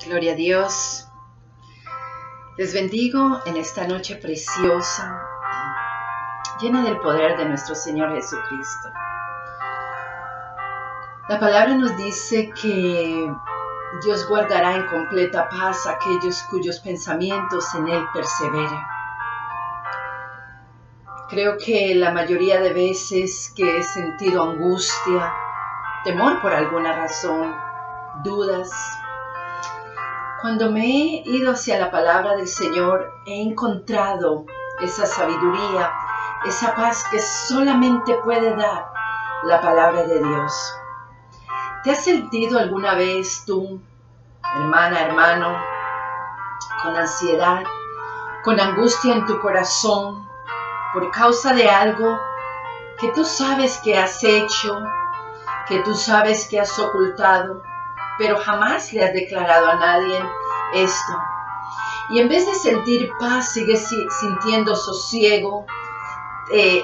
Gloria a Dios. Les bendigo en esta noche preciosa, llena del poder de nuestro Señor Jesucristo. La palabra nos dice que Dios guardará en completa paz a aquellos cuyos pensamientos en Él perseveran. Creo que la mayoría de veces que he sentido angustia, temor por alguna razón, dudas, cuando me he ido hacia la palabra del Señor, he encontrado esa sabiduría, esa paz que solamente puede dar la palabra de Dios. ¿Te has sentido alguna vez tú, hermana, hermano, con ansiedad, con angustia en tu corazón, por causa de algo que tú sabes que has hecho, que tú sabes que has ocultado, pero jamás le has declarado a nadie esto? Y en vez de sentir paz, sigues sintiendo sosiego,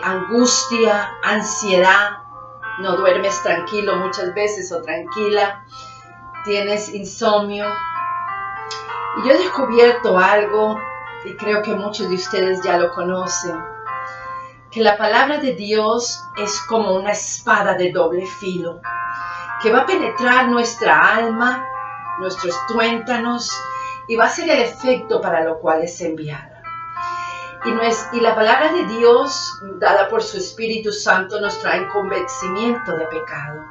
angustia, ansiedad, no duermes tranquilo muchas veces o tranquila, tienes insomnio. Y yo he descubierto algo, y creo que muchos de ustedes ya lo conocen, que la palabra de Dios es como una espada de doble filo, que va a penetrar nuestra alma, nuestros tuétanos, y va a ser el efecto para lo cual es enviada. Y la palabra de Dios, dada por su Espíritu Santo, nos trae convencimiento de pecado.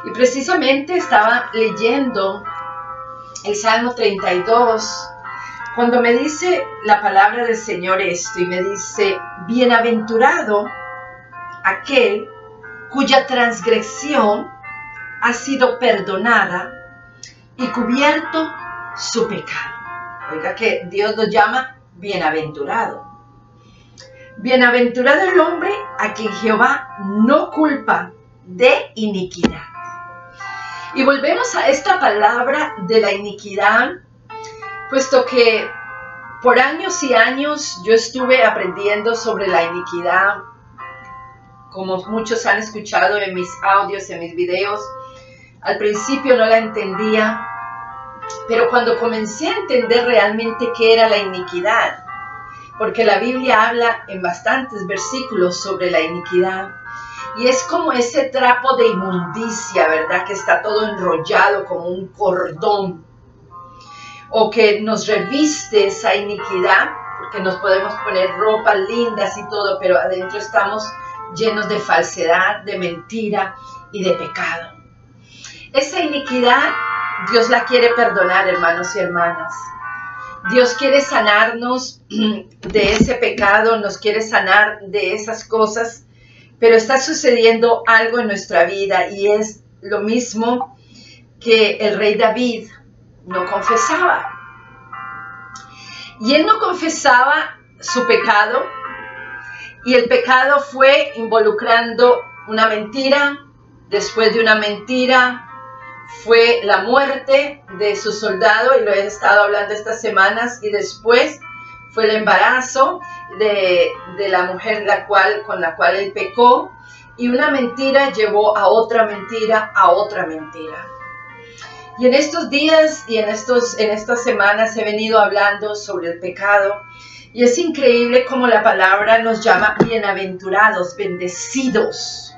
Y precisamente estaba leyendo el Salmo 32, cuando me dice la palabra del Señor esto, y me dice: bienaventurado aquel cuya transgresión ha sido perdonada y cubierto su pecado. Oiga que Dios nos llama bienaventurado. Bienaventurado el hombre a quien Jehová no culpa de iniquidad. Y volvemos a esta palabra de la iniquidad, puesto que por años y años yo estuve aprendiendo sobre la iniquidad, como muchos han escuchado en mis audios, en mis videos. Al principio no la entendía, pero cuando comencé a entender realmente qué era la iniquidad, porque la Biblia habla en bastantes versículos sobre la iniquidad, y es como ese trapo de inmundicia, ¿verdad? Que está todo enrollado como un cordón, o que nos reviste esa iniquidad, porque nos podemos poner ropas lindas y todo, pero adentro estamos llenos de falsedad, de mentira y de pecado. Esa iniquidad Dios la quiere perdonar, hermanos y hermanas. Dios quiere sanarnos de ese pecado, nos quiere sanar de esas cosas, pero está sucediendo algo en nuestra vida, y es lo mismo que el rey David no confesaba. Y él no confesaba su pecado, y el pecado fue involucrando una mentira. Después de una mentira fue la muerte de su soldado, y lo he estado hablando estas semanas, y después fue el embarazo de la mujer con la cual él pecó, y una mentira llevó a otra mentira, a otra mentira. Y en estos días y en estas semanas he venido hablando sobre el pecado, y es increíble cómo la palabra nos llama bienaventurados, bendecidos,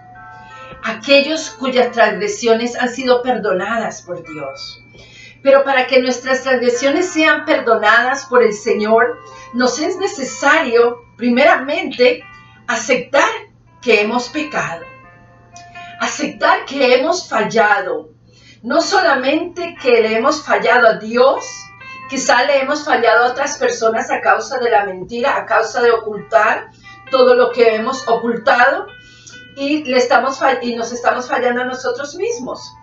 aquellos cuyas transgresiones han sido perdonadas por Dios. Pero para que nuestras transgresiones sean perdonadas por el Señor, nos es necesario, primeramente, aceptar que hemos pecado, aceptar que hemos fallado. No solamente que le hemos fallado a Dios, quizá le hemos fallado a otras personas a causa de la mentira, a causa de ocultar todo lo que hemos ocultado, y nos estamos fallando a nosotros mismos.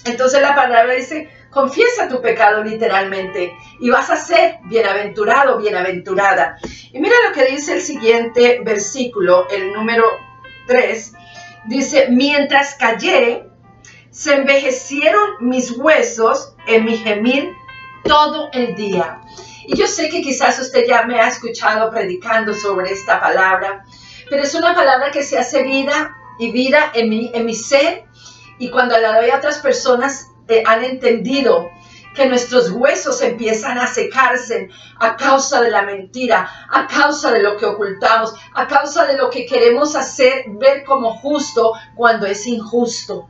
Entonces la palabra dice: confiesa tu pecado literalmente, y vas a ser bienaventurado, bienaventurada. Y mira lo que dice el siguiente versículo, el número 3, dice: mientras callé, se envejecieron mis huesos en mi gemir todo el día. Y yo sé que quizás usted ya me ha escuchado predicando sobre esta palabra, pero es una palabra que se hace vida y vida en mi ser, y cuando la doy a otras personas han entendido que nuestros huesos empiezan a secarse a causa de la mentira, a causa de lo que ocultamos, a causa de lo que queremos hacer, ver como justo cuando es injusto.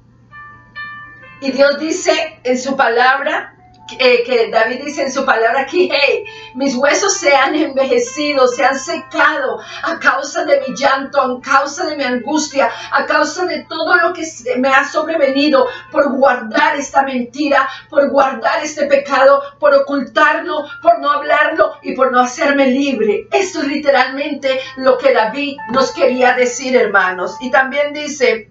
Y Dios dice en su palabra, que David dice en su palabra aquí, hey, mis huesos se han envejecido, se han secado a causa de mi llanto, a causa de mi angustia, a causa de todo lo que me ha sobrevenido por guardar esta mentira, por guardar este pecado, por ocultarlo, por no hablarlo y por no hacerme libre. Esto es literalmente lo que David nos quería decir, hermanos. Y también dice,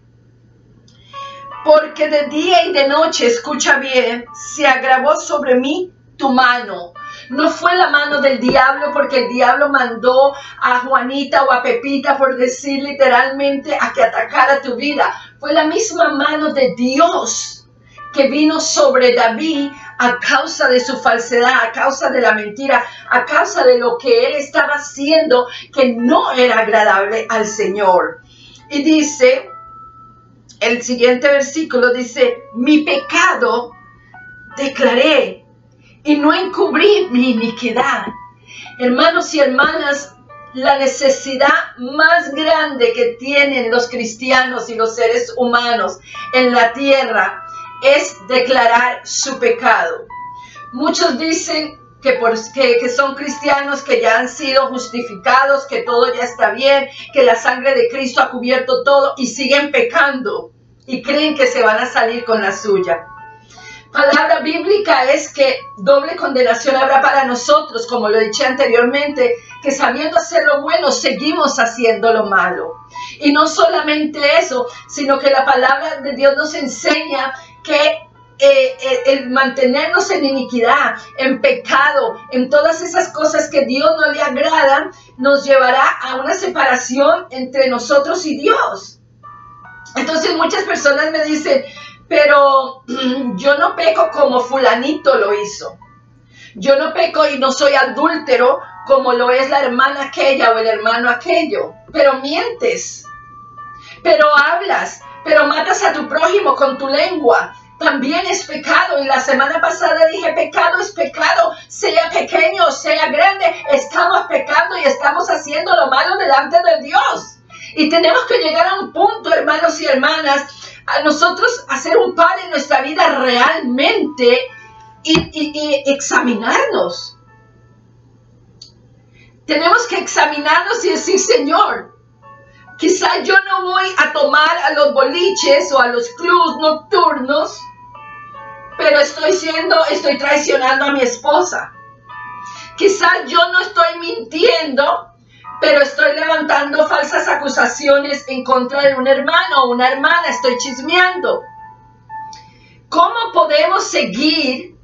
porque de día y de noche, escucha bien, se agravó sobre mí tu mano. No fue la mano del diablo, porque el diablo mandó a Juanita o a Pepita, por decir literalmente, a que atacara tu vida. Fue la misma mano de Dios que vino sobre David a causa de su falsedad, a causa de la mentira, a causa de lo que él estaba haciendo que no era agradable al Señor. Y dice, el siguiente versículo dice, mi pecado declaré y no encubrí mi iniquidad. Hermanos y hermanas, la necesidad más grande que tienen los cristianos y los seres humanos en la tierra es declarar su pecado. Muchos dicen que son cristianos, que ya han sido justificados, que todo ya está bien, que la sangre de Cristo ha cubierto todo, y siguen pecando y creen que se van a salir con la suya. Palabra bíblica es que doble condenación habrá para nosotros, como lo dije anteriormente, que sabiendo hacer lo bueno, seguimos haciendo lo malo. Y no solamente eso, sino que la palabra de Dios nos enseña que el mantenernos en iniquidad, en pecado, en todas esas cosas que Dios no le agradan, nos llevará a una separación entre nosotros y Dios. Entonces muchas personas me dicen, pero yo no peco como fulanito lo hizo. Yo no peco y no soy adúltero como lo es la hermana aquella o el hermano aquello. Pero mientes, pero hablas, pero matas a tu prójimo con tu lengua. También es pecado. Y la semana pasada dije, pecado es pecado, sea pequeño o sea grande, estamos pecando y estamos haciendo lo malo delante de Dios. Y tenemos que llegar a un punto, hermanos y hermanas, a nosotros hacer un par en nuestra vida realmente y examinarnos. Tenemos que examinarnos y decir, Señor, quizás yo no voy a tomar a los boliches o a los clubs nocturnos, pero estoy traicionando a mi esposa. Quizás yo no estoy mintiendo, pero estoy levantando falsas acusaciones en contra de un hermano o una hermana, estoy chismeando. ¿Cómo podemos seguir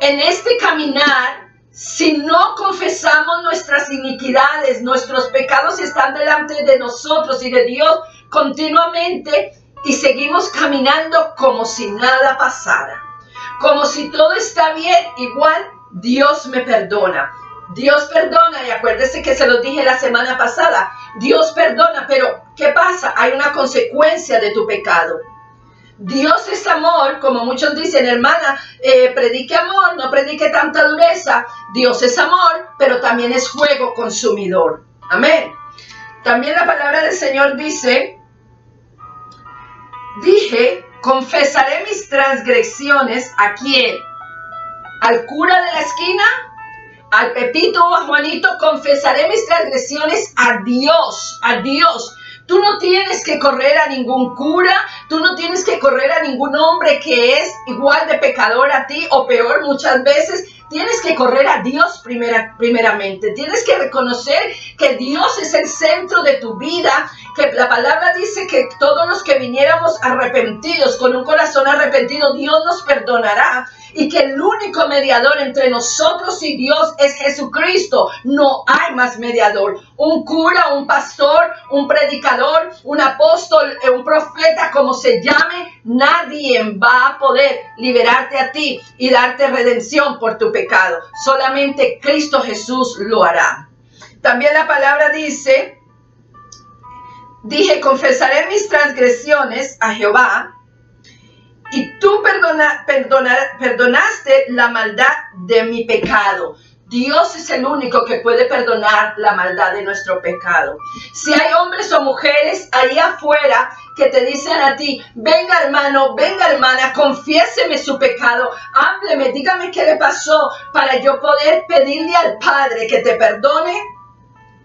en este caminar si no confesamos nuestras iniquidades? Nuestros pecados están delante de nosotros y de Dios continuamente y seguimos caminando como si nada pasara. Como si todo está bien, igual Dios me perdona. Dios perdona, y acuérdese que se los dije la semana pasada, Dios perdona, pero ¿qué pasa? Hay una consecuencia de tu pecado. Dios es amor, como muchos dicen, hermana, predique amor, no predique tanta dureza. Dios es amor, pero también es fuego consumidor. Amén. También la palabra del Señor dice, confesaré mis transgresiones, ¿a quién? ¿Al cura de la esquina? Al Pepito o a Juanito, confesaré mis transgresiones a Dios, a Dios. Tú no tienes que correr a ningún cura, tú no tienes que correr a ningún hombre que es igual de pecador a ti o peor muchas veces. Tienes que correr a Dios primeramente. Tienes que reconocer que Dios es el centro de tu vida, que la palabra dice que todos los que viniéramos arrepentidos, con un corazón arrepentido, Dios nos perdonará. Y que el único mediador entre nosotros y Dios es Jesucristo. No hay más mediador. Un cura, un pastor, un predicador, un apóstol, un profeta, como se llame, nadie va a poder liberarte a ti y darte redención por tu pecado. Solamente Cristo Jesús lo hará. También la palabra dice, confesaré mis transgresiones a Jehová, y y tú perdonaste la maldad de mi pecado. Dios es el único que puede perdonar la maldad de nuestro pecado. Si hay hombres o mujeres ahí afuera que te dicen a ti, venga hermano, venga hermana, confiéseme su pecado, hábleme, dígame qué le pasó para yo poder pedirle al Padre que te perdone,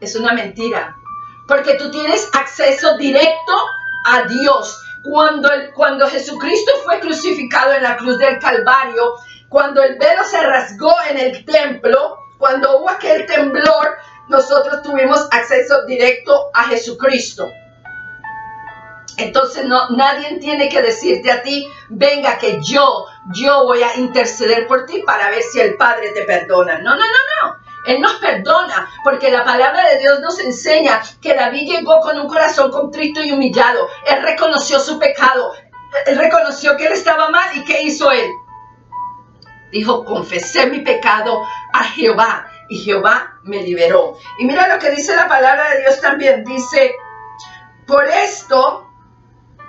es una mentira. Porque tú tienes acceso directo a Dios. Cuando Jesucristo fue crucificado en la cruz del Calvario, cuando el velo se rasgó en el templo, cuando hubo aquel temblor, nosotros tuvimos acceso directo a Jesucristo. Entonces nadie tiene que decirte a ti, venga que yo voy a interceder por ti para ver si el Padre te perdona. No. Él nos perdona, porque la palabra de Dios nos enseña que David llegó con un corazón contrito y humillado. Él reconoció su pecado, él reconoció que él estaba mal. ¿Y qué hizo él? Dijo, confesé mi pecado a Jehová y Jehová me liberó. Y mira lo que dice la palabra de Dios también. Dice, por esto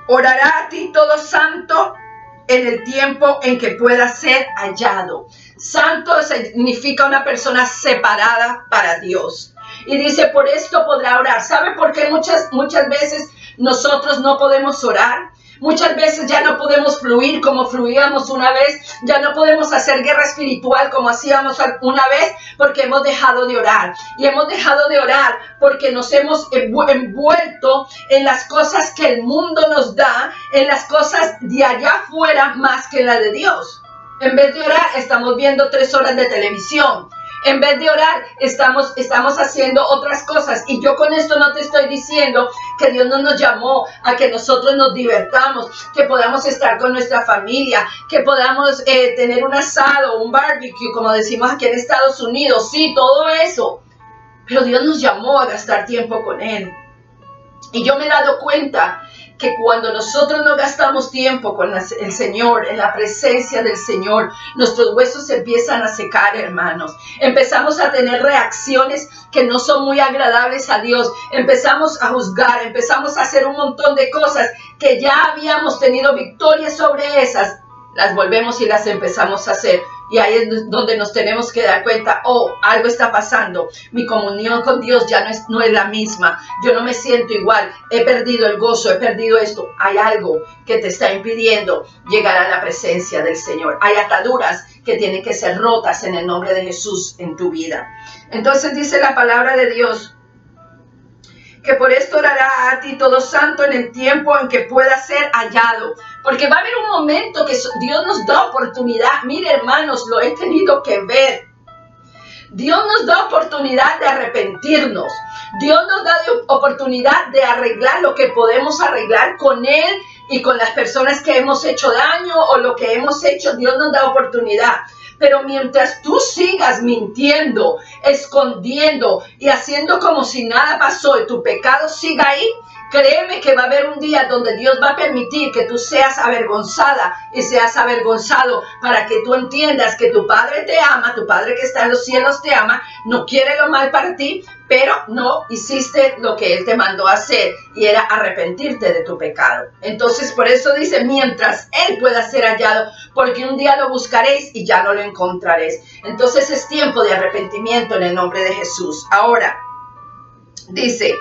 orará a ti todo santo en el tiempo en que pueda ser hallado. Santo significa una persona separada para Dios. Y dice, por esto podrá orar. ¿Sabe por qué muchas veces nosotros no podemos orar? Muchas veces ya no podemos fluir como fluíamos una vez, ya no podemos hacer guerra espiritual como hacíamos una vez, porque hemos dejado de orar. Y hemos dejado de orar porque nos hemos envuelto en las cosas que el mundo nos da, en las cosas de allá afuera más que en la de Dios. En vez de orar, estamos viendo 3 horas de televisión. En vez de orar, estamos haciendo otras cosas. Y yo con esto no te estoy diciendo que Dios no nos llamó a que nosotros nos divertamos, que podamos estar con nuestra familia, que podamos tener un asado, un barbecue, como decimos aquí en Estados Unidos. Sí, todo eso. Pero Dios nos llamó a gastar tiempo con Él. Y yo me he dado cuenta que cuando nosotros no gastamos tiempo con el Señor, en la presencia del Señor, nuestros huesos se empiezan a secar, hermanos. Empezamos a tener reacciones que no son muy agradables a Dios. Empezamos a juzgar, empezamos a hacer un montón de cosas que ya habíamos tenido victoria sobre esas. Las volvemos y las empezamos a hacer. Y ahí es donde nos tenemos que dar cuenta, oh, algo está pasando. Mi comunión con Dios ya no es la misma. Yo no me siento igual. He perdido el gozo, he perdido esto. Hay algo que te está impidiendo llegar a la presencia del Señor. Hay ataduras que tienen que ser rotas en el nombre de Jesús en tu vida. Entonces dice la palabra de Dios, que por esto orará a ti todo santo en el tiempo en que pueda ser hallado. Porque va a haber un momento que Dios nos da oportunidad. Mire, hermanos, lo he tenido que ver. Dios nos da oportunidad de arrepentirnos. Dios nos da oportunidad de arreglar lo que podemos arreglar con Él y con las personas que hemos hecho daño o lo que hemos hecho. Dios nos da oportunidad. Pero mientras tú sigas mintiendo, escondiendo y haciendo como si nada pasó y tu pecado siga ahí, créeme que va a haber un día donde Dios va a permitir que tú seas avergonzada y seas avergonzado para que tú entiendas que tu Padre te ama, tu Padre que está en los cielos te ama, no quiere lo mal para ti, pero no hiciste lo que Él te mandó a hacer y era arrepentirte de tu pecado. Entonces por eso dice, mientras Él pueda ser hallado, porque un día lo buscaréis y ya no lo encontraréis. Entonces es tiempo de arrepentimiento en el nombre de Jesús. Ahora, dice,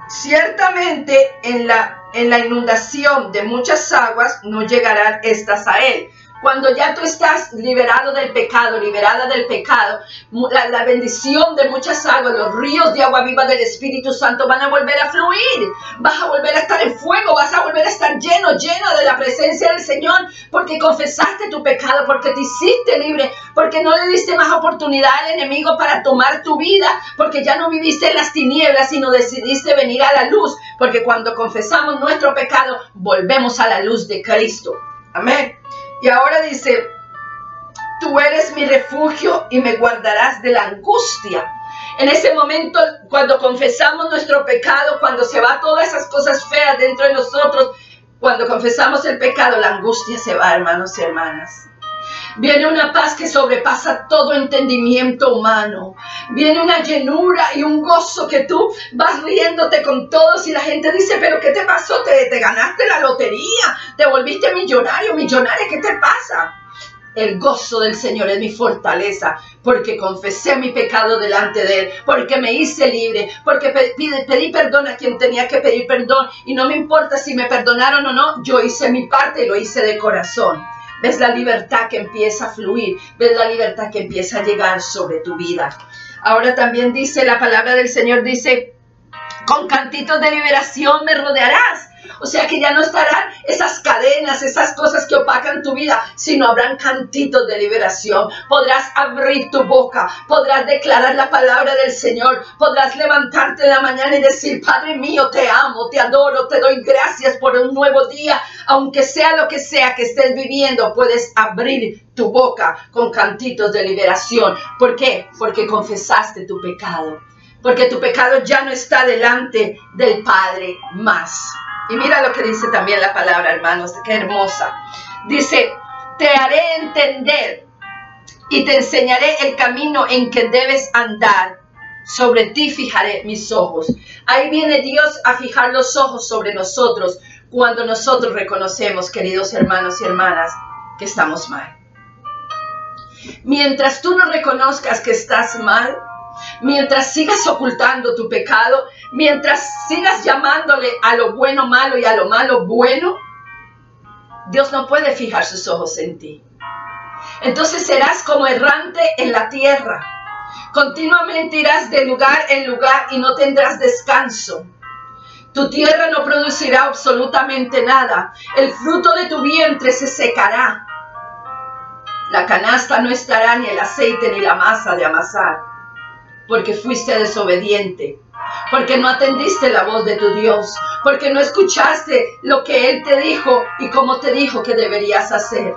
ciertamente en la inundación de muchas aguas no llegarán estas a Él. Cuando ya tú estás liberado del pecado, liberada del pecado, la bendición de muchas aguas, los ríos de agua viva del Espíritu Santo van a volver a fluir. Vas a volver a estar en fuego, vas a volver a estar lleno de la presencia del Señor, porque confesaste tu pecado, porque te hiciste libre, porque no le diste más oportunidad al enemigo para tomar tu vida, porque ya no viviste en las tinieblas, sino decidiste venir a la luz, porque cuando confesamos nuestro pecado, volvemos a la luz de Cristo. Amén. Y ahora dice, tú eres mi refugio y me guardarás de la angustia. En ese momento, cuando confesamos nuestro pecado, cuando se va todas esas cosas feas dentro de nosotros, cuando confesamos el pecado, la angustia se va, hermanos y hermanas. Viene una paz que sobrepasa todo entendimiento humano. Viene una llenura y un gozo que tú vas riéndote con todos y la gente dice, pero ¿qué te pasó? ¿Te ganaste la lotería? ¿Te volviste millonario, millonaria? ¿Qué te pasa? El gozo del Señor es mi fortaleza, porque confesé mi pecado delante de Él, porque me hice libre, porque pedí perdón a quien tenía que pedir perdón, y no me importa si me perdonaron o no, yo hice mi parte y lo hice de corazón. ¿Ves la libertad que empieza a fluir? ¿Ves la libertad que empieza a llegar sobre tu vida? Ahora también dice, la palabra del Señor dice, con cantitos de liberación me rodearás. O sea que ya no estarán esas cadenas, esas cosas que opacan tu vida, sino habrán cantitos de liberación. Podrás abrir tu boca, podrás declarar la palabra del Señor, podrás levantarte en la mañana y decir, Padre mío, te amo, te adoro, te doy gracias por un nuevo día. Aunque sea lo que sea que estés viviendo, puedes abrir tu boca con cantitos de liberación. ¿Por qué? Porque confesaste tu pecado. Porque tu pecado ya no está delante del Padre más. Y mira lo que dice también la palabra, hermanos, qué hermosa. Dice, te haré entender y te enseñaré el camino en que debes andar. Sobre ti fijaré mis ojos. Ahí viene Dios a fijar los ojos sobre nosotros cuando nosotros reconocemos, queridos hermanos y hermanas, que estamos mal. Mientras tú no reconozcas que estás mal, mientras sigas ocultando tu pecado, mientras sigas llamándole a lo bueno malo y a lo malo bueno, Dios no puede fijar sus ojos en ti. Entonces serás como errante en la tierra. Continuamente irás de lugar en lugar y no tendrás descanso. Tu tierra no producirá absolutamente nada. El fruto de tu vientre se secará. La canasta no estará ni el aceite ni la masa de amasar. Porque fuiste desobediente, porque no atendiste la voz de tu Dios, porque no escuchaste lo que Él te dijo y cómo te dijo que deberías hacer.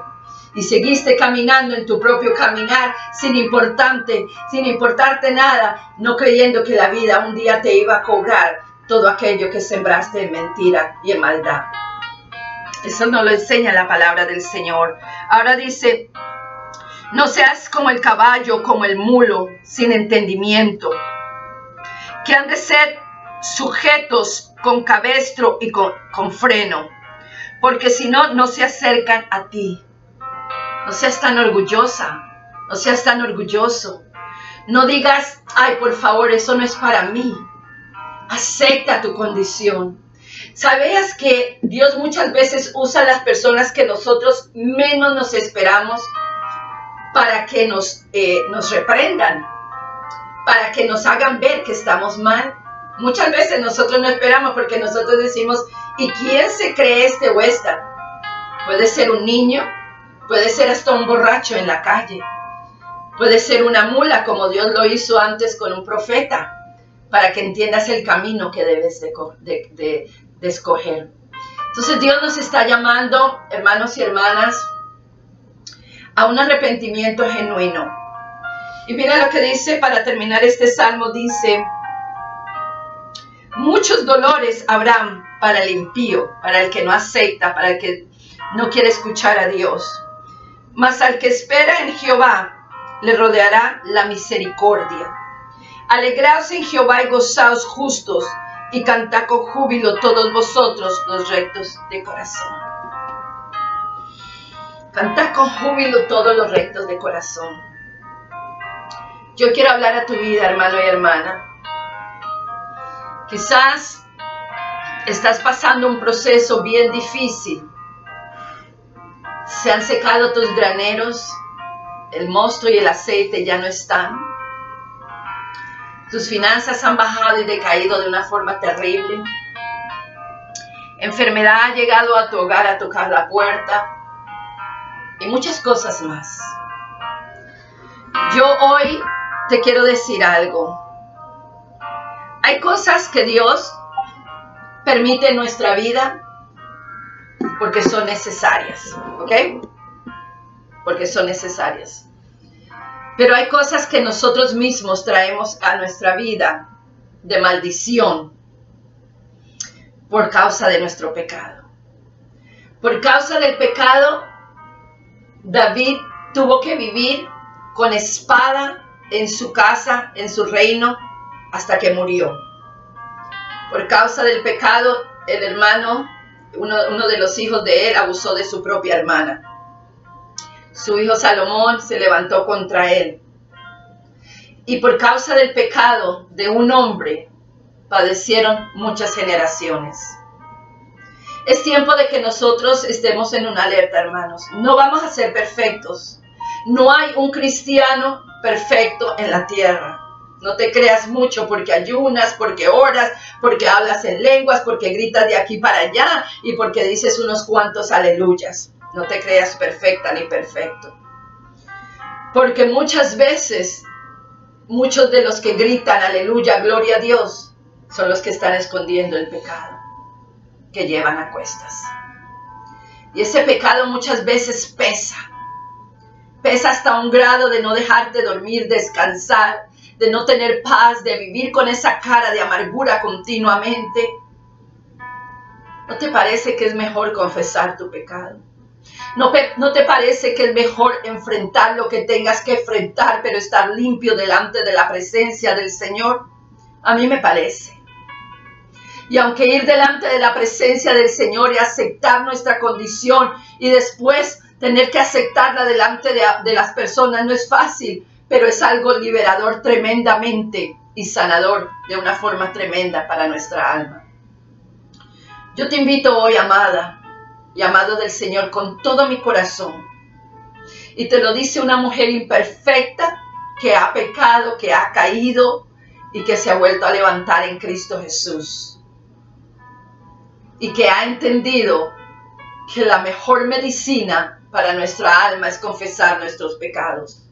Y seguiste caminando en tu propio caminar sin importarte nada, no creyendo que la vida un día te iba a cobrar todo aquello que sembraste en mentira y en maldad. Eso nos lo enseña la palabra del Señor. Ahora dice, no seas como el caballo, como el mulo, sin entendimiento, que han de ser sujetos con cabestro y con freno, porque si no, no se acercan a ti. No seas tan orgullosa, no seas tan orgulloso. No digas, ay, por favor, eso no es para mí. Acepta tu condición. ¿Sabías que Dios muchas veces usa a las personas que nosotros menos nos esperamos para que nos reprendan, para que nos hagan ver que estamos mal? Muchas veces nosotros no esperamos porque nosotros decimos, ¿y quién se cree este o esta? Puede ser un niño, puede ser hasta un borracho en la calle, puede ser una mula como Dios lo hizo antes con un profeta, para que entiendas el camino que debes de escoger. Entonces Dios nos está llamando, hermanos y hermanas, a un arrepentimiento genuino. Y mira lo que dice para terminar este salmo, dice, muchos dolores habrán para el impío, para el que no acepta, para el que no quiere escuchar a Dios. Mas al que espera en Jehová, le rodeará la misericordia. Alegraos en Jehová y gozaos justos, y cantad con júbilo todos vosotros los rectos de corazón. Cantad con júbilo todos los rectos de corazón. Yo quiero hablar a tu vida, hermano y hermana. Quizás estás pasando un proceso bien difícil. Se han secado tus graneros, el mosto y el aceite ya no están. Tus finanzas han bajado y decaído de una forma terrible. Enfermedad ha llegado a tu hogar a tocar la puerta. Y muchas cosas más. Yo hoy te quiero decir algo. Hay cosas que Dios permite en nuestra vida porque son necesarias, ¿ok? Porque son necesarias. Pero hay cosas que nosotros mismos traemos a nuestra vida de maldición por causa de nuestro pecado. Por causa del pecado, David tuvo que vivir con espada en su casa, en su reino, hasta que murió. Por causa del pecado, el hermano, uno de los hijos de él, abusó de su propia hermana. Su hijo Salomón se levantó contra él. Y por causa del pecado de un hombre, padecieron muchas generaciones. Es tiempo de que nosotros estemos en una alerta, hermanos. No vamos a ser perfectos. No hay un cristiano perfecto en la tierra. No te creas mucho porque ayunas, porque oras, porque hablas en lenguas, porque gritas de aquí para allá y porque dices unos cuantos aleluyas. No te creas perfecta ni perfecto. Porque muchas veces, muchos de los que gritan aleluya, gloria a Dios, son los que están escondiendo el pecado que llevan a cuestas. Y ese pecado muchas veces pesa. Pesa hasta un grado de no dejarte dormir, descansar, de no tener paz, de vivir con esa cara de amargura continuamente. ¿No te parece que es mejor confesar tu pecado? ¿No te parece que es mejor enfrentar lo que tengas que enfrentar, pero estar limpio delante de la presencia del Señor? A mí me parece. Y aunque ir delante de la presencia del Señor y aceptar nuestra condición y después tener que aceptarla delante de las personas no es fácil, pero es algo liberador tremendamente y sanador de una forma tremenda para nuestra alma. Yo te invito hoy, amada y amado del Señor, con todo mi corazón. Y te lo dice una mujer imperfecta que ha pecado, que ha caído y que se ha vuelto a levantar en Cristo Jesús. Y que ha entendido que la mejor medicina para nuestra alma es confesar nuestros pecados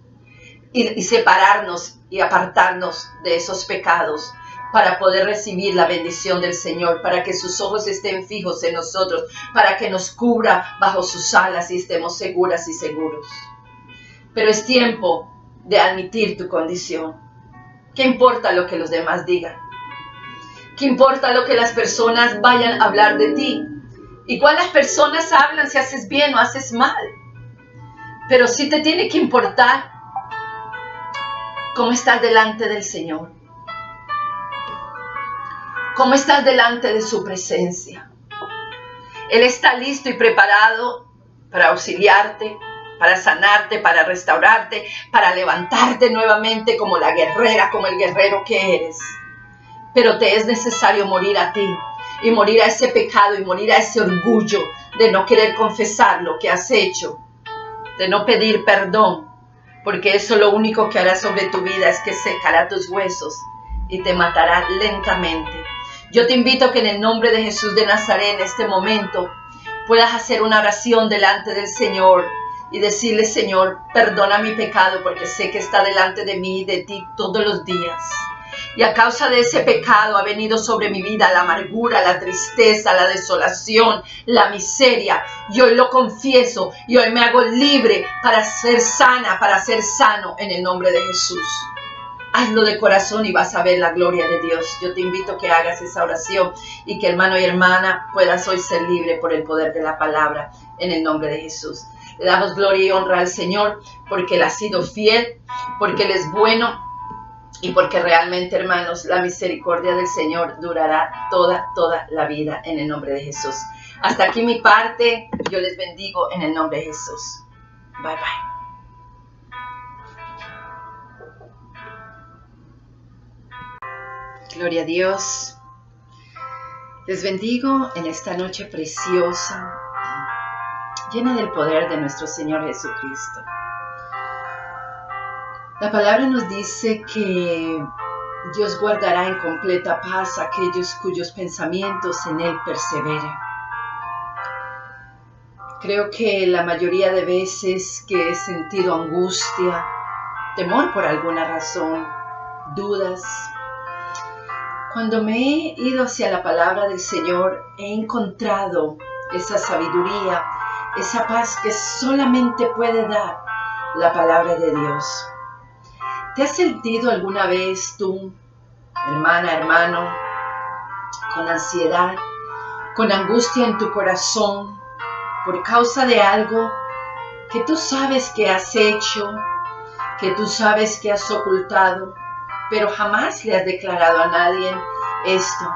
y separarnos y apartarnos de esos pecados para poder recibir la bendición del Señor, para que sus ojos estén fijos en nosotros, para que nos cubra bajo sus alas y estemos seguras y seguros. Pero es tiempo de admitir tu condición. ¿Qué importa lo que los demás digan? ¿Qué importa lo que las personas vayan a hablar de ti? Igual las personas hablan si haces bien o haces mal. Pero sí te tiene que importar cómo estás delante del Señor. Cómo estás delante de su presencia. Él está listo y preparado para auxiliarte, para sanarte, para restaurarte, para levantarte nuevamente como la guerrera, como el guerrero que eres. Pero te es necesario morir a ti y morir a ese pecado y morir a ese orgullo de no querer confesar lo que has hecho, de no pedir perdón, porque eso lo único que hará sobre tu vida es que secará tus huesos y te matará lentamente. Yo te invito a que en el nombre de Jesús de Nazaret en este momento puedas hacer una oración delante del Señor y decirle: Señor, perdona mi pecado porque sé que está delante de mí y de ti todos los días. Y a causa de ese pecado ha venido sobre mi vida la amargura, la tristeza, la desolación, la miseria. Y hoy lo confieso y hoy me hago libre para ser sana, para ser sano en el nombre de Jesús. Hazlo de corazón y vas a ver la gloria de Dios. Yo te invito a que hagas esa oración y que, hermano y hermana, puedas hoy ser libre por el poder de la palabra en el nombre de Jesús. Le damos gloria y honra al Señor porque Él ha sido fiel, porque Él es bueno y porque realmente, hermanos, la misericordia del Señor durará toda la vida en el nombre de Jesús. Hasta aquí mi parte. Yo les bendigo en el nombre de Jesús. Bye, bye. Gloria a Dios. Les bendigo en esta noche preciosa, llena del poder de nuestro Señor Jesucristo. La palabra nos dice que Dios guardará en completa paz a aquellos cuyos pensamientos en Él perseveran. Creo que la mayoría de veces que he sentido angustia, temor por alguna razón, dudas, cuando me he ido hacia la palabra del Señor, he encontrado esa sabiduría, esa paz que solamente puede dar la palabra de Dios. ¿Te has sentido alguna vez tú, hermana, hermano, con ansiedad, con angustia en tu corazón, por causa de algo que tú sabes que has hecho, que tú sabes que has ocultado, pero jamás le has declarado a nadie esto.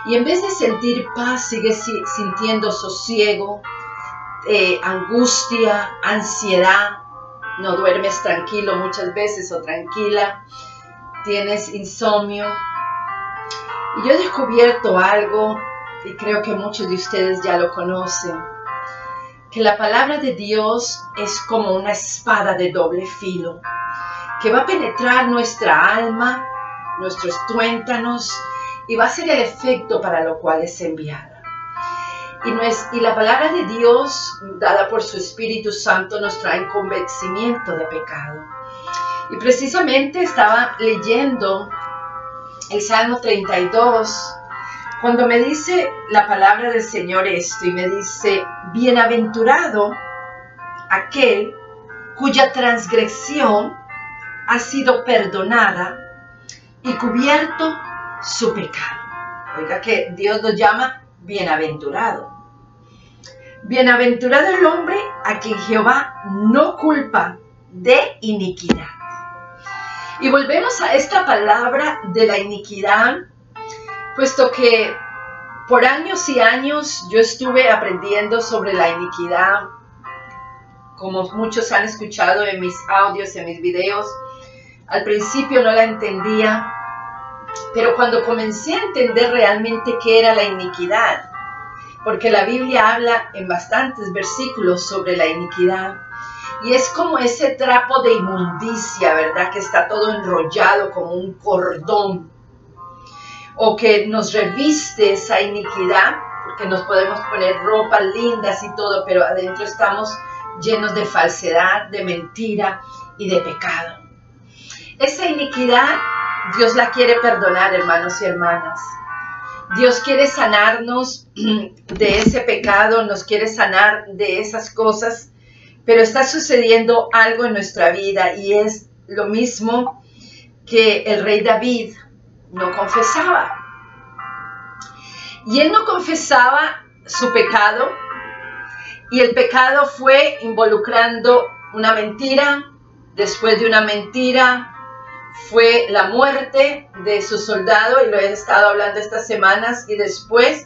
Y en vez de sentir paz, sigues sintiendo sosiego, angustia, ansiedad, no duermes tranquilo muchas veces o tranquila, tienes insomnio. Y yo he descubierto algo, y creo que muchos de ustedes ya lo conocen, que la palabra de Dios es como una espada de doble filo, que va a penetrar nuestra alma, nuestros tuétanos, y va a ser el efecto para lo cual es enviada. Y la palabra de Dios, dada por su Espíritu Santo, nos trae convencimiento de pecado. Y precisamente estaba leyendo el Salmo 32, cuando me dice la palabra del Señor esto, y me dice, bienaventurado aquel cuya transgresión ha sido perdonada y cubierto su pecado. Oiga que Dios nos llama bienaventurado. Bienaventurado el hombre a quien Jehová no culpa de iniquidad. Y volvemos a esta palabra de la iniquidad, puesto que por años y años yo estuve aprendiendo sobre la iniquidad, como muchos han escuchado en mis audios, en mis videos. Al principio no la entendía, pero cuando comencé a entender realmente qué era la iniquidad, porque la Biblia habla en bastantes versículos sobre la iniquidad, y es como ese trapo de inmundicia, ¿verdad? Que está todo enrollado como un cordón, o que nos reviste esa iniquidad, porque nos podemos poner ropas lindas y todo, pero adentro estamos llenos de falsedad, de mentira y de pecado. Esa iniquidad Dios la quiere perdonar, hermanos y hermanas. Dios quiere sanarnos de ese pecado, nos quiere sanar de esas cosas, pero está sucediendo algo en nuestra vida, y es lo mismo que el rey David no confesaba. Y él no confesaba su pecado, y el pecado fue involucrando una mentira, después de una mentira fue la muerte de su soldado, y lo he estado hablando estas semanas, y después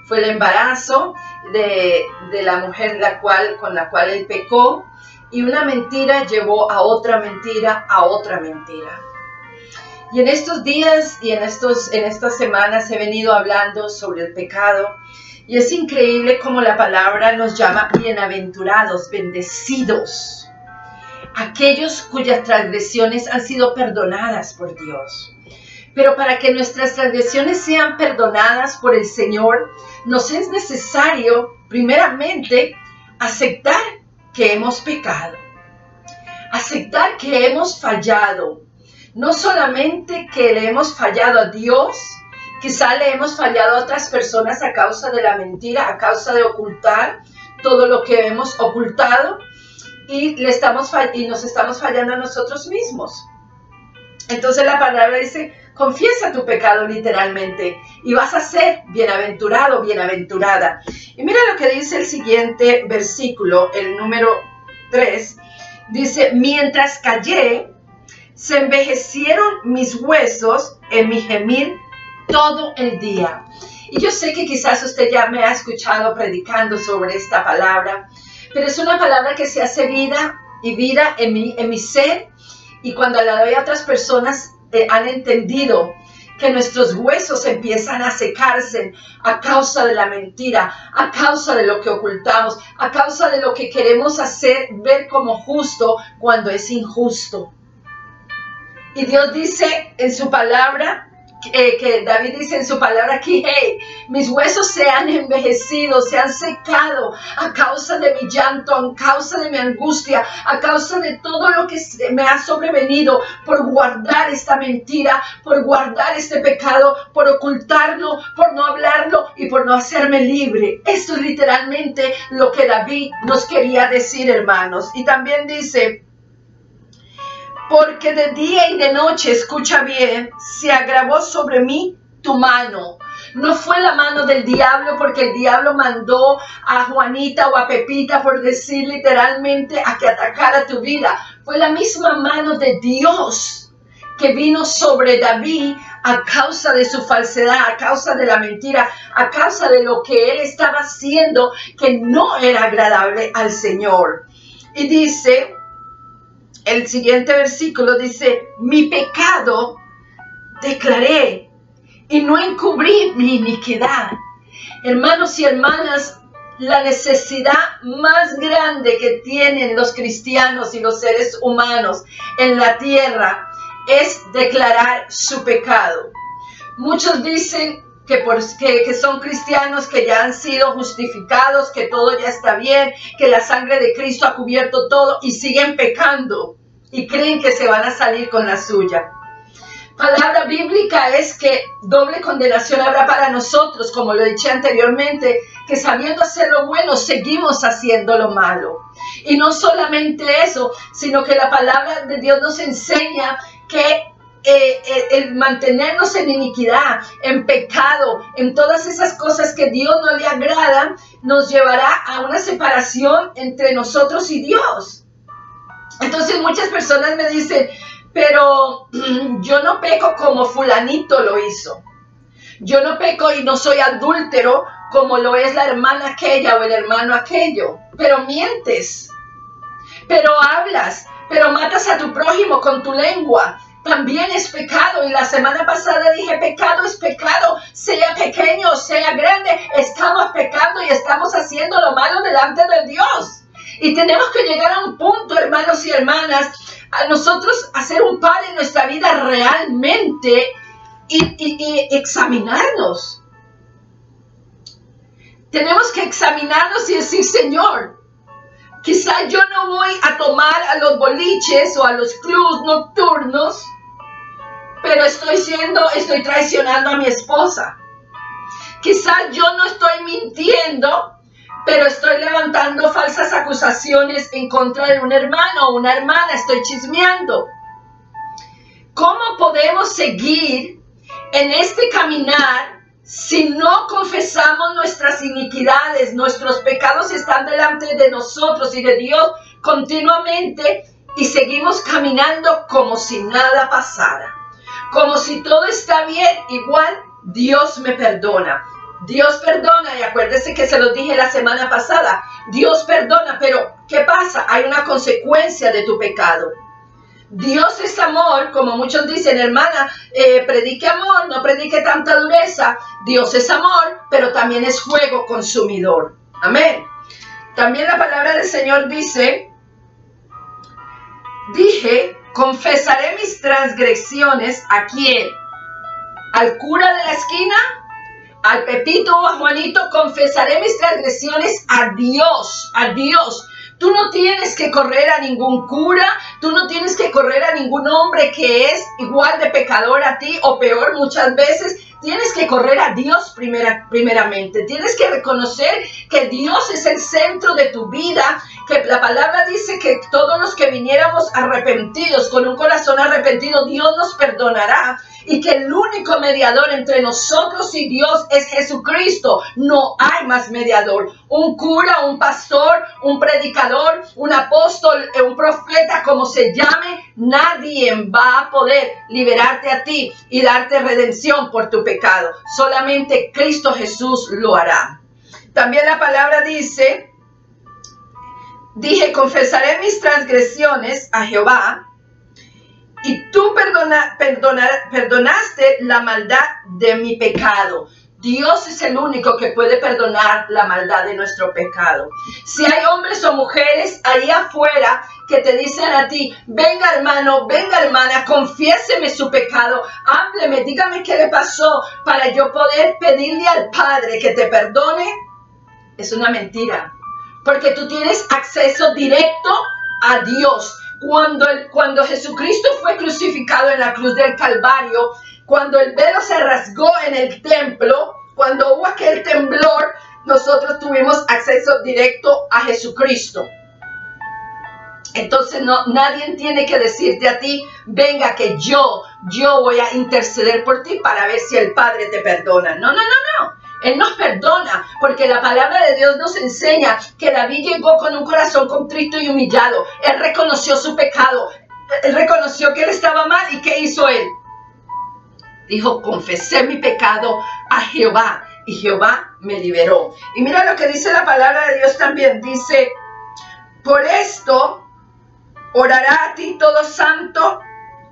fue el embarazo de la mujer con la cual él pecó, y una mentira llevó a otra mentira, a otra mentira. Y en estos días y en estas semanas he venido hablando sobre el pecado, y es increíble cómo la palabra nos llama bienaventurados, bendecidos, aquellos cuyas transgresiones han sido perdonadas por Dios. Pero para que nuestras transgresiones sean perdonadas por el Señor, nos es necesario, primeramente, aceptar que hemos pecado, aceptar que hemos fallado. No solamente que le hemos fallado a Dios, quizá le hemos fallado a otras personas a causa de la mentira, a causa de ocultar todo lo que hemos ocultado, y nos estamos fallando a nosotros mismos. Entonces la palabra dice, confiesa tu pecado literalmente, y vas a ser bienaventurado, bienaventurada. Y mira lo que dice el siguiente versículo, el número 3, dice, mientras callé, se envejecieron mis huesos en mi gemir todo el día. Y yo sé que quizás usted ya me ha escuchado predicando sobre esta palabra, pero es una palabra que se hace vida y vida en mi ser, y cuando la doy a otras personas han entendido que nuestros huesos empiezan a secarse a causa de la mentira, a causa de lo que ocultamos, a causa de lo que queremos hacer ver como justo cuando es injusto. Y Dios dice en su palabra, que David dice en su palabra aquí, hey, mis huesos se han envejecido, se han secado a causa de mi llanto, a causa de mi angustia, a causa de todo lo que me ha sobrevenido por guardar esta mentira, por guardar este pecado, por ocultarlo, por no hablarlo y por no hacerme libre. Esto es literalmente lo que David nos quería decir, hermanos. Y también dice, porque de día y de noche, escucha bien, se agravó sobre mí tu mano. No fue la mano del diablo porque el diablo mandó a Juanita o a Pepita, por decir literalmente, a que atacara tu vida. Fue la misma mano de Dios que vino sobre David a causa de su falsedad, a causa de la mentira, a causa de lo que él estaba haciendo que no era agradable al Señor. Y dice, el siguiente versículo dice, mi pecado declaré y no encubrí mi iniquidad. Hermanos y hermanas, la necesidad más grande que tienen los cristianos y los seres humanos en la tierra es declarar su pecado. Muchos dicen que son cristianos, que ya han sido justificados, que todo ya está bien, que la sangre de Cristo ha cubierto todo, y siguen pecando y creen que se van a salir con la suya. Palabra bíblica es que doble condenación habrá para nosotros, como lo dije anteriormente, que sabiendo hacer lo bueno, seguimos haciendo lo malo. Y no solamente eso, sino que la palabra de Dios nos enseña que el mantenernos en iniquidad, en pecado, en todas esas cosas que Dios no le agradan, nos llevará a una separación entre nosotros y Dios. Entonces muchas personas me dicen, pero yo no peco como fulanito lo hizo. Yo no peco y no soy adúltero como lo es la hermana aquella o el hermano aquello. Pero mientes, pero hablas, pero matas a tu prójimo con tu lengua. También es pecado. Y la semana pasada dije, pecado es pecado, sea pequeño, sea grande. Estamos pecando y estamos haciendo lo malo delante de Dios. Y tenemos que llegar a un punto, hermanos y hermanas, a nosotros hacer un par en nuestra vida realmente y examinarnos. Tenemos que examinarnos y decir, Señor, quizá yo no voy a tomar a los boliches o a los clubs nocturnos, pero estoy traicionando a mi esposa. Quizá yo no estoy mintiendo, pero estoy levantando falsas acusaciones en contra de un hermano o una hermana, estoy chismeando. ¿Cómo podemos seguir en este caminar si no confesamos nuestras iniquidades? Nuestros pecados están delante de nosotros y de Dios continuamente y seguimos caminando como si nada pasara. Como si todo está bien, igual Dios me perdona. Dios perdona, y acuérdese que se los dije la semana pasada, Dios perdona, pero ¿qué pasa? Hay una consecuencia de tu pecado. Dios es amor, como muchos dicen, hermana, predique amor, no predique tanta dureza. Dios es amor, pero también es fuego consumidor. Amén. También la palabra del Señor dice, confesaré mis transgresiones, ¿a quién? ¿Al cura de la esquina? Al Pepito o a Juanito, confesaré mis transgresiones a Dios, a Dios. Tú no tienes que correr a ningún cura, tú no tienes que correr a ningún hombre que es igual de pecador a ti o peor muchas veces. Tienes que correr a Dios primeramente. Tienes que reconocer que Dios es el centro de tu vida, que la palabra dice que todos los que viniéramos arrepentidos, con un corazón arrepentido, Dios nos perdonará. Y que el único mediador entre nosotros y Dios es Jesucristo. No hay más mediador. Un cura, un pastor, un predicador, un apóstol, un profeta, como se llame, nadie va a poder liberarte a ti y darte redención por tu pecado. Solamente Cristo Jesús lo hará. También la palabra dice, confesaré mis transgresiones a Jehová, y tú perdonaste la maldad de mi pecado. Dios es el único que puede perdonar la maldad de nuestro pecado. Si hay hombres o mujeres ahí afuera que te dicen a ti, venga hermano, venga hermana, confiéseme su pecado, hábleme, dígame qué le pasó para yo poder pedirle al Padre que te perdone, es una mentira. Porque tú tienes acceso directo a Dios. Cuando Jesucristo fue crucificado en la cruz del Calvario, cuando el velo se rasgó en el templo, cuando hubo aquel temblor, nosotros tuvimos acceso directo a Jesucristo. Entonces nadie tiene que decirte a ti, venga que yo voy a interceder por ti para ver si el Padre te perdona. No. Él nos perdona, porque la palabra de Dios nos enseña que David llegó con un corazón contrito y humillado. Él reconoció su pecado, él reconoció que él estaba mal. ¿Y qué hizo él? Dijo, confesé mi pecado a Jehová y Jehová me liberó. Y mira lo que dice la palabra de Dios también. Dice, por esto orará a ti todo santo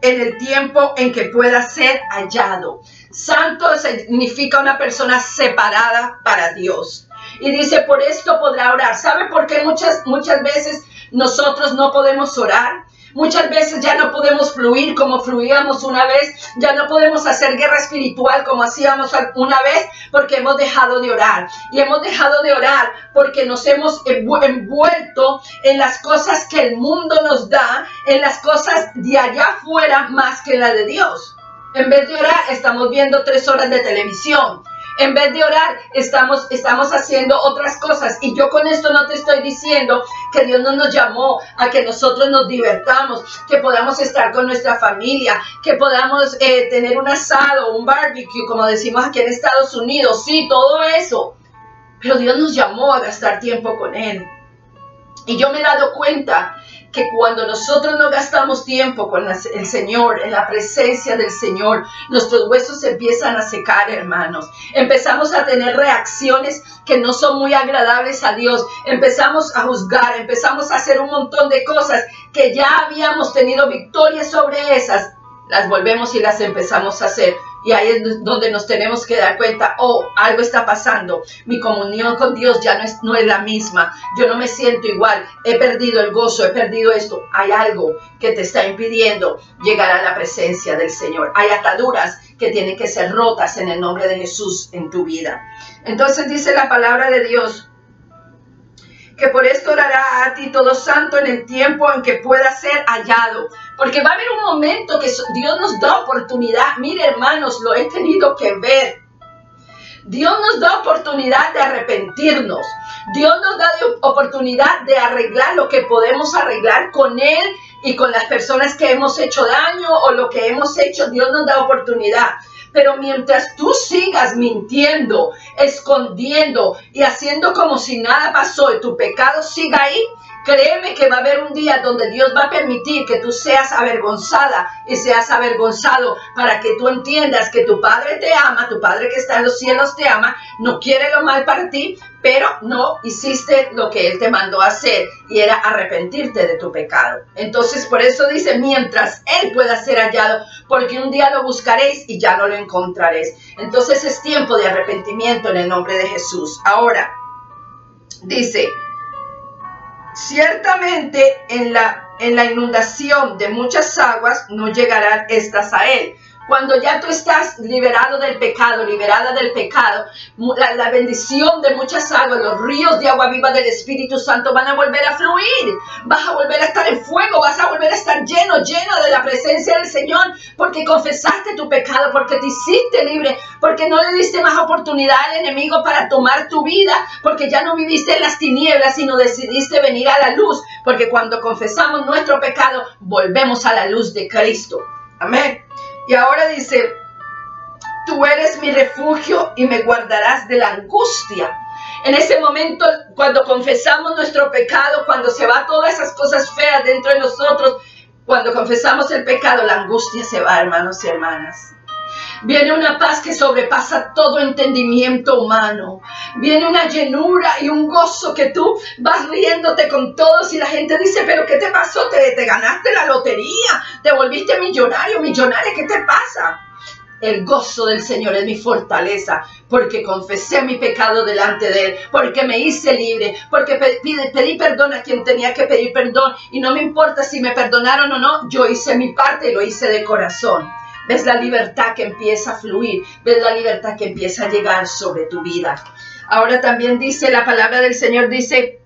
en el tiempo en que pueda ser hallado. Santo significa una persona separada para Dios. Y dice, por esto podrá orar. ¿Sabe por qué muchas veces nosotros no podemos orar? Muchas veces ya no podemos fluir como fluíamos una vez. Ya no podemos hacer guerra espiritual como hacíamos una vez, porque hemos dejado de orar. Y hemos dejado de orar porque nos hemos envuelto en las cosas que el mundo nos da, en las cosas de allá afuera más que en la de Dios. En vez de orar, estamos viendo 3 horas de televisión. En vez de orar, estamos haciendo otras cosas. Y yo con esto no te estoy diciendo que Dios no nos llamó a que nosotros nos divertamos, que podamos estar con nuestra familia, que podamos tener un asado, un barbecue, como decimos aquí en Estados Unidos. Sí, todo eso. Pero Dios nos llamó a gastar tiempo con Él. Y yo me he dado cuenta que cuando nosotros no gastamos tiempo con el Señor, en la presencia del Señor, nuestros huesos se empiezan a secar, hermanos. Empezamos a tener reacciones que no son muy agradables a Dios. Empezamos a juzgar, empezamos a hacer un montón de cosas que ya habíamos tenido victoria sobre esas. Las volvemos y las empezamos a hacer. Y ahí es donde nos tenemos que dar cuenta, oh, algo está pasando. Mi comunión con Dios ya no es la misma. Yo no me siento igual. He perdido el gozo, he perdido esto. Hay algo que te está impidiendo llegar a la presencia del Señor. Hay ataduras que tienen que ser rotas en el nombre de Jesús en tu vida. Entonces dice la palabra de Dios, que por esto orará a ti todo santo en el tiempo en que pueda ser hallado. Porque va a haber un momento que Dios nos da oportunidad. Mire, hermanos, lo he tenido que ver. Dios nos da oportunidad de arrepentirnos. Dios nos da oportunidad de arreglar lo que podemos arreglar con Él y con las personas que hemos hecho daño o lo que hemos hecho. Dios nos da oportunidad. Pero mientras tú sigas mintiendo, escondiendo y haciendo como si nada pasó y tu pecado siga ahí, créeme que va a haber un día donde Dios va a permitir que tú seas avergonzada y seas avergonzado para que tú entiendas que tu Padre te ama, tu Padre que está en los cielos te ama, no quiere lo mal para ti, pero no hiciste lo que Él te mandó a hacer y era arrepentirte de tu pecado. Entonces por eso dice, mientras Él pueda ser hallado, porque un día lo buscaréis y ya no lo encontraréis. Entonces es tiempo de arrepentimiento en el nombre de Jesús. Ahora, dice, ciertamente en la inundación de muchas aguas no llegarán estas a Él. Cuando ya tú estás liberado del pecado, liberada del pecado, la bendición de muchas aguas, los ríos de agua viva del Espíritu Santo van a volver a fluir. Vas a volver a estar en fuego, vas a volver a estar lleno de la presencia del Señor, porque confesaste tu pecado, porque te hiciste libre, porque no le diste más oportunidad al enemigo para tomar tu vida, porque ya no viviste en las tinieblas, sino decidiste venir a la luz, porque cuando confesamos nuestro pecado, volvemos a la luz de Cristo. Amén. Y ahora dice, tú eres mi refugio y me guardarás de la angustia. En ese momento, cuando confesamos nuestro pecado, cuando se va todas esas cosas feas dentro de nosotros, cuando confesamos el pecado, la angustia se va, hermanos y hermanas. Viene una paz que sobrepasa todo entendimiento humano. Viene una llenura y un gozo que tú vas riéndote con todos y la gente dice, pero ¿qué te pasó? ¿Te ganaste la lotería? ¿Te volviste millonario, millonaria? ¿Qué te pasa? El gozo del Señor es mi fortaleza, porque confesé mi pecado delante de Él, porque me hice libre, porque pedí perdón a quien tenía que pedir perdón y no me importa si me perdonaron o no, yo hice mi parte y lo hice de corazón. Ves la libertad que empieza a fluir, ves la libertad que empieza a llegar sobre tu vida. Ahora también dice la palabra del Señor, dice,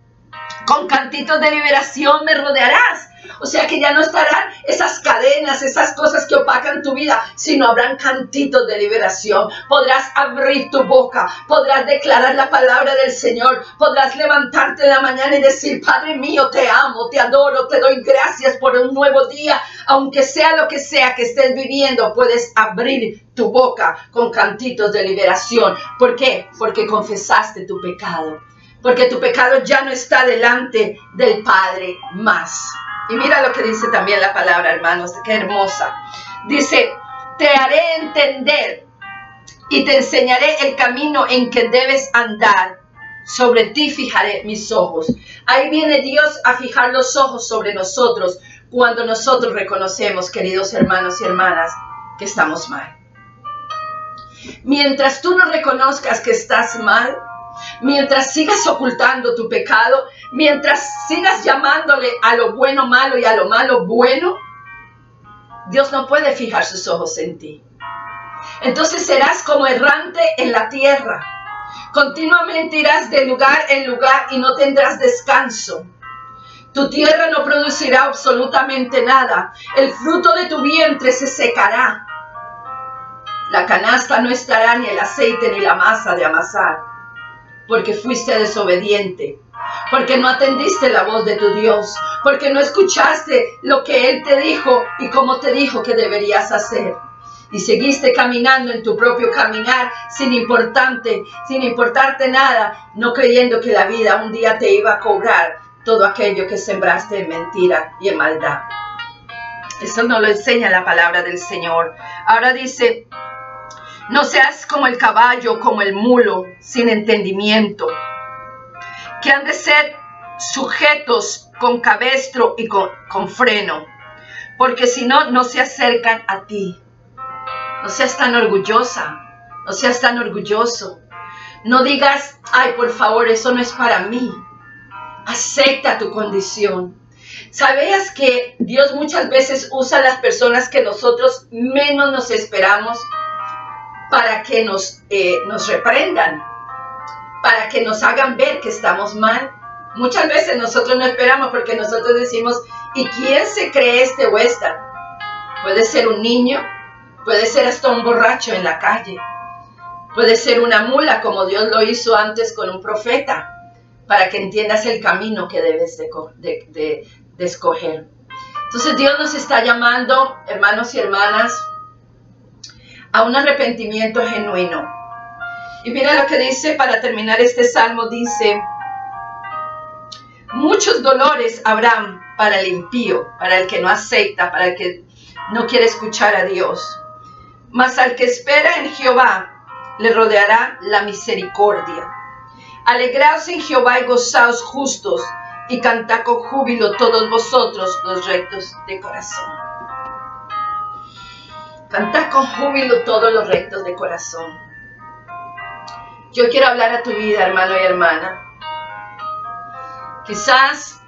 con cantitos de liberación me rodearás. O sea que ya no estarán esas cadenas, esas cosas que opacan tu vida, sino habrán cantitos de liberación. Podrás abrir tu boca, podrás declarar la palabra del Señor, podrás levantarte en la mañana y decir: Padre mío, te amo, te adoro, te doy gracias por un nuevo día. Aunque sea lo que sea que estés viviendo, puedes abrir tu boca con cantitos de liberación. ¿Por qué? Porque confesaste tu pecado. Porque tu pecado ya no está delante del Padre más. Y mira lo que dice también la palabra, hermanos, qué hermosa. Dice: te haré entender y te enseñaré el camino en que debes andar. Sobre ti fijaré mis ojos. Ahí viene Dios a fijar los ojos sobre nosotros cuando nosotros reconocemos, queridos hermanos y hermanas, que estamos mal. Mientras tú no reconozcas que estás mal, mientras sigas ocultando tu pecado, mientras sigas llamándole a lo bueno malo y a lo malo bueno, Dios no puede fijar sus ojos en ti. Entonces serás como errante en la tierra. Continuamente irás de lugar en lugar y no tendrás descanso. Tu tierra no producirá absolutamente nada. El fruto de tu vientre se secará. La canasta no estará, ni el aceite ni la masa de amasar. Porque fuiste desobediente, porque no atendiste la voz de tu Dios, porque no escuchaste lo que Él te dijo y cómo te dijo que deberías hacer. Y seguiste caminando en tu propio caminar sin importarte nada, no creyendo que la vida un día te iba a cobrar todo aquello que sembraste en mentira y en maldad. Eso nos lo enseña la palabra del Señor. Ahora dice: no seas como el caballo, como el mulo, sin entendimiento, que han de ser sujetos con cabestro y con freno, porque si no, no se acercan a ti. No seas tan orgullosa, no seas tan orgulloso. No digas: ay, por favor, eso no es para mí. Acepta tu condición. ¿Sabías que Dios muchas veces usa a las personas que nosotros menos nos esperamos para que nos reprendan, para que nos hagan ver que estamos mal? Muchas veces nosotros no esperamos, porque nosotros decimos: ¿y quién se cree este o esta? Puede ser un niño, puede ser hasta un borracho en la calle, puede ser una mula, como Dios lo hizo antes con un profeta, para que entiendas el camino que debes de escoger. Entonces Dios nos está llamando, hermanos y hermanas, a un arrepentimiento genuino. Y mira lo que dice para terminar este salmo. Dice: muchos dolores habrán para el impío, para el que no acepta, para el que no quiere escuchar a Dios. Mas al que espera en Jehová le rodeará la misericordia. Alegraos en Jehová y gozaos justos, y cantad con júbilo todos vosotros los rectos de corazón. Cantad con júbilo todos los rectos de corazón. Yo quiero hablar a tu vida, hermano y hermana. Quizás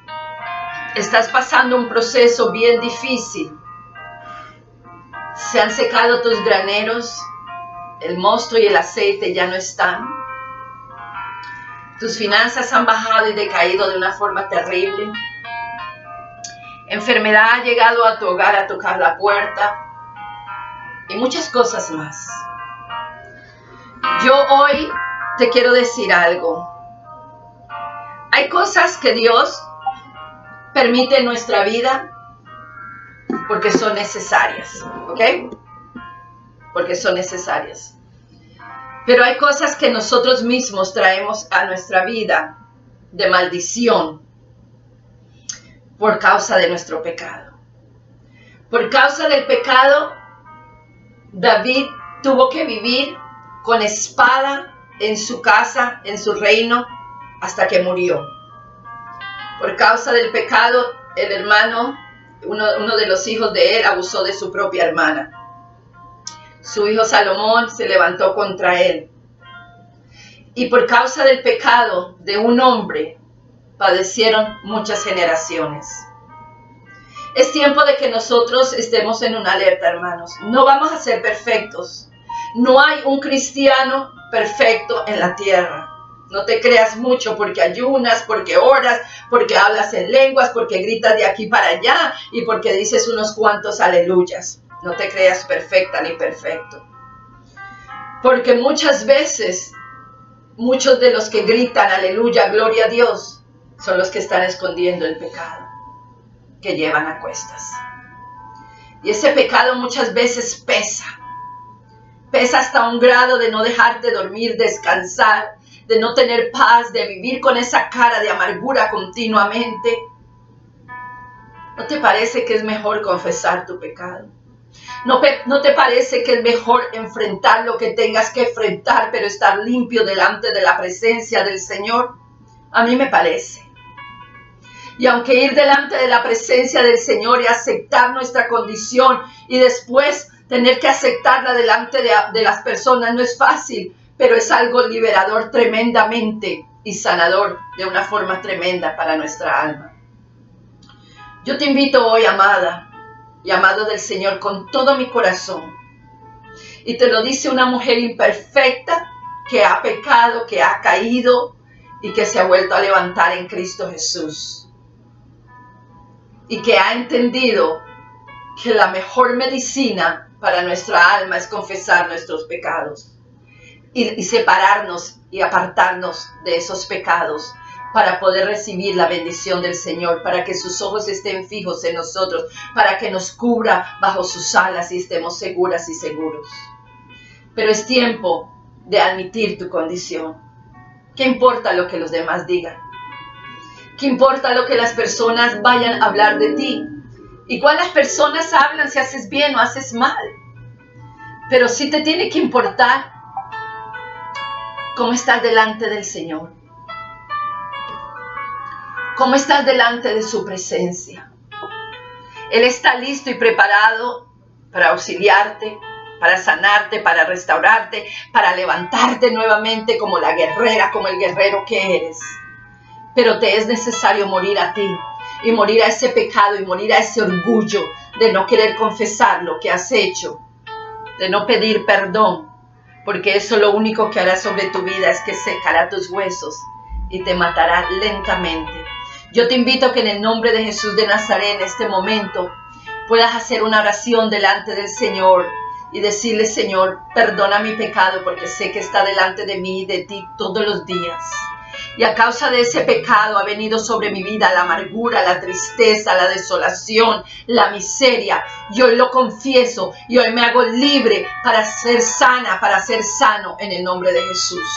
estás pasando un proceso bien difícil. Se han secado tus graneros, el mosto y el aceite ya no están. Tus finanzas han bajado y decaído de una forma terrible. Enfermedad ha llegado a tu hogar a tocar la puerta. Y muchas cosas más. Yo hoy te quiero decir algo. Hay cosas que Dios permite en nuestra vida porque son necesarias, ¿ok? Porque son necesarias. Pero hay cosas que nosotros mismos traemos a nuestra vida de maldición por causa de nuestro pecado. Por causa del pecado, David tuvo que vivir con espada en su casa, en su reino, hasta que murió. Por causa del pecado, el hermano, uno de los hijos de él, abusó de su propia hermana. Su hijo Salomón se levantó contra él. Y por causa del pecado de un hombre, padecieron muchas generaciones. Es tiempo de que nosotros estemos en una alerta, hermanos. No vamos a ser perfectos. No hay un cristiano perfecto en la tierra. No te creas mucho porque ayunas, porque oras, porque hablas en lenguas, porque gritas de aquí para allá y porque dices unos cuantos aleluyas. No te creas perfecta ni perfecto. Porque muchas veces, muchos de los que gritan aleluya, gloria a Dios, son los que están escondiendo el pecado que llevan a cuestas. Y ese pecado muchas veces pesa. Pesa hasta un grado de no dejarte dormir, descansar, de no tener paz, de vivir con esa cara de amargura continuamente. ¿No te parece que es mejor confesar tu pecado? ¿No te parece que es mejor enfrentar lo que tengas que enfrentar, pero estar limpio delante de la presencia del Señor? A mí me parece. Y aunque ir delante de la presencia del Señor y aceptar nuestra condición y después tener que aceptarla delante de las personas no es fácil, pero es algo liberador tremendamente y sanador de una forma tremenda para nuestra alma. Yo te invito hoy, amada y amado del Señor, con todo mi corazón. Y te lo dice una mujer imperfecta que ha pecado, que ha caído y que se ha vuelto a levantar en Cristo Jesús. Y que ha entendido que la mejor medicina para nuestra alma es confesar nuestros pecados. Y separarnos y apartarnos de esos pecados para poder recibir la bendición del Señor, para que sus ojos estén fijos en nosotros, para que nos cubra bajo sus alas y estemos seguras y seguros. Pero es tiempo de admitir tu condición. ¿Qué importa lo que los demás digan? ¿Qué importa lo que las personas vayan a hablar de ti? Igual las personas hablan si haces bien o haces mal. Pero sí te tiene que importar cómo estás delante del Señor. Cómo estás delante de su presencia. Él está listo y preparado para auxiliarte, para sanarte, para restaurarte, para levantarte nuevamente como la guerrera, como el guerrero que eres. Pero te es necesario morir a ti y morir a ese pecado y morir a ese orgullo de no querer confesar lo que has hecho, de no pedir perdón, porque eso lo único que hará sobre tu vida es que secará tus huesos y te matará lentamente. Yo te invito a que en el nombre de Jesús de Nazaret en este momento puedas hacer una oración delante del Señor y decirle: Señor, perdona mi pecado porque sé que está delante de mí y de ti todos los días. Y a causa de ese pecado ha venido sobre mi vida la amargura, la tristeza, la desolación, la miseria. Y hoy lo confieso y hoy me hago libre para ser sana, para ser sano en el nombre de Jesús.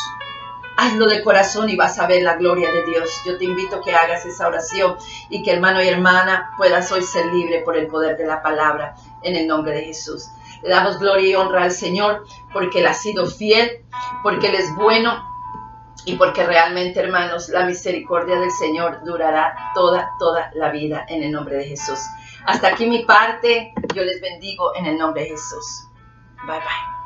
Hazlo de corazón y vas a ver la gloria de Dios. Yo te invito a que hagas esa oración y que, hermano y hermana, puedas hoy ser libre por el poder de la palabra en el nombre de Jesús. Le damos gloria y honra al Señor porque Él ha sido fiel, porque Él es bueno y porque realmente, hermanos, la misericordia del Señor durará toda la vida en el nombre de Jesús. Hasta aquí mi parte. Yo les bendigo en el nombre de Jesús. Bye, bye.